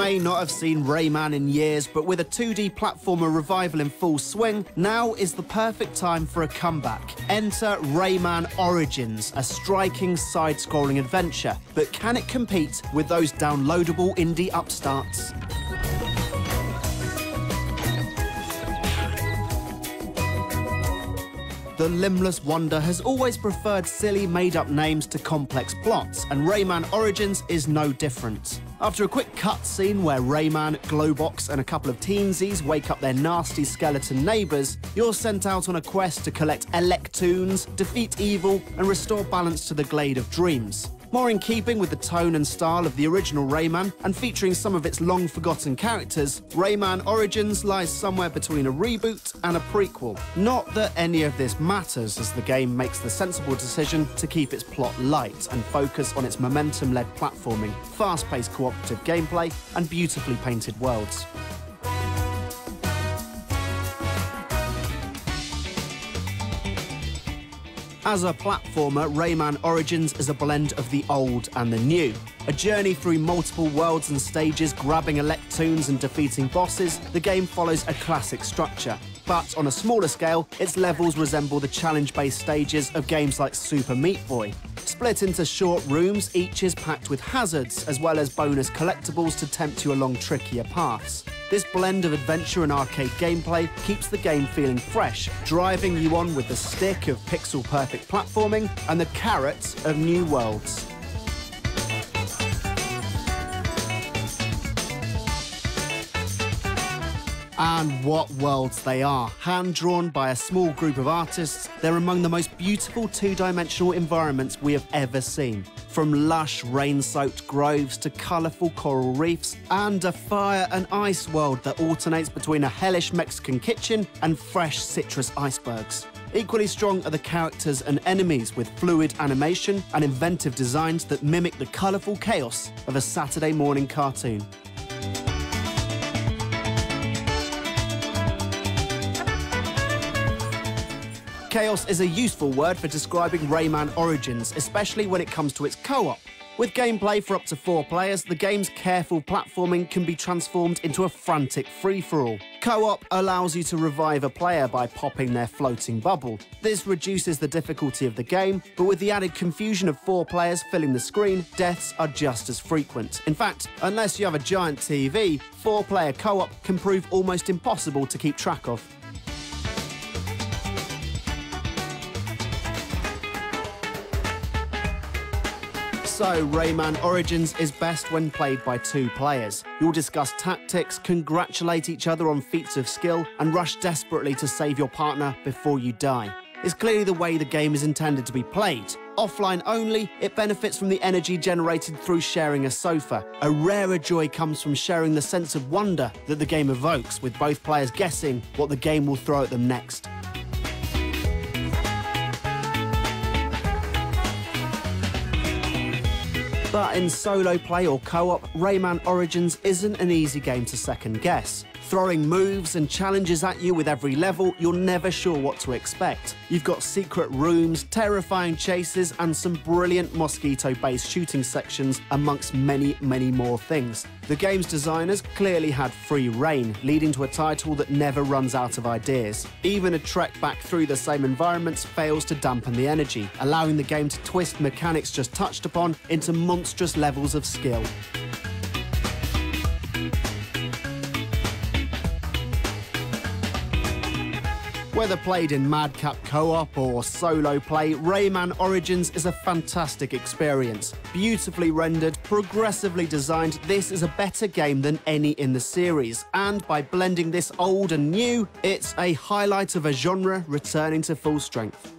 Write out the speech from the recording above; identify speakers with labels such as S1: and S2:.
S1: may not have seen Rayman in years, but with a 2D platformer revival in full swing, now is the perfect time for a comeback. Enter Rayman Origins, a striking side-scrolling adventure. But can it compete with those downloadable indie upstarts? The limbless wonder has always preferred silly, made-up names to complex plots, and Rayman Origins is no different. After a quick cutscene where Rayman, Glowbox and a couple of teensies wake up their nasty skeleton neighbours, you're sent out on a quest to collect Electoons, defeat evil and restore balance to the Glade of Dreams. More in keeping with the tone and style of the original Rayman, and featuring some of its long-forgotten characters, Rayman Origins lies somewhere between a reboot and a prequel. Not that any of this matters, as the game makes the sensible decision to keep its plot light and focus on its momentum-led platforming, fast-paced cooperative gameplay, and beautifully painted worlds. As a platformer, Rayman Origins is a blend of the old and the new. A journey through multiple worlds and stages, grabbing Electoons and defeating bosses, the game follows a classic structure. But on a smaller scale, its levels resemble the challenge-based stages of games like Super Meat Boy. Split into short rooms, each is packed with hazards, as well as bonus collectibles to tempt you along trickier paths. This blend of adventure and arcade gameplay keeps the game feeling fresh, driving you on with the stick of pixel-perfect platforming and the carrot of new worlds. And what worlds they are. Hand-drawn by a small group of artists, they're among the most beautiful two-dimensional environments we have ever seen. From lush, rain-soaked groves to colourful coral reefs, and a fire and ice world that alternates between a hellish Mexican kitchen and fresh citrus icebergs. Equally strong are the characters and enemies, with fluid animation and inventive designs that mimic the colourful chaos of a Saturday morning cartoon. Chaos is a useful word for describing Rayman Origins, especially when it comes to its co-op. With gameplay for up to 4 players, the game's careful platforming can be transformed into a frantic free-for-all. Co-op allows you to revive a player by popping their floating bubble. This reduces the difficulty of the game, but with the added confusion of 4 players filling the screen, deaths are just as frequent. In fact, unless you have a giant TV, 4-player co-op can prove almost impossible to keep track of. So, Rayman Origins is best when played by 2 players. You'll discuss tactics, congratulate each other on feats of skill, and rush desperately to save your partner before you die. It's clearly the way the game is intended to be played. Offline only, it benefits from the energy generated through sharing a sofa. A rarer joy comes from sharing the sense of wonder that the game evokes, with both players guessing what the game will throw at them next. But in solo play or co-op, Rayman Origins isn't an easy game to second guess. Throwing moves and challenges at you with every level, you're never sure what to expect. You've got secret rooms, terrifying chases, and some brilliant mosquito-based shooting sections, amongst many, many more things. The game's designers clearly had free rein, leading to a title that never runs out of ideas. Even a trek back through the same environments fails to dampen the energy, allowing the game to twist mechanics just touched upon into monstrous levels of skill. Whether played in madcap co-op or solo play, Rayman Origins is a fantastic experience. Beautifully rendered, progressively designed, this is a better game than any in the series. And by blending this old and new, it's a highlight of a genre returning to full strength.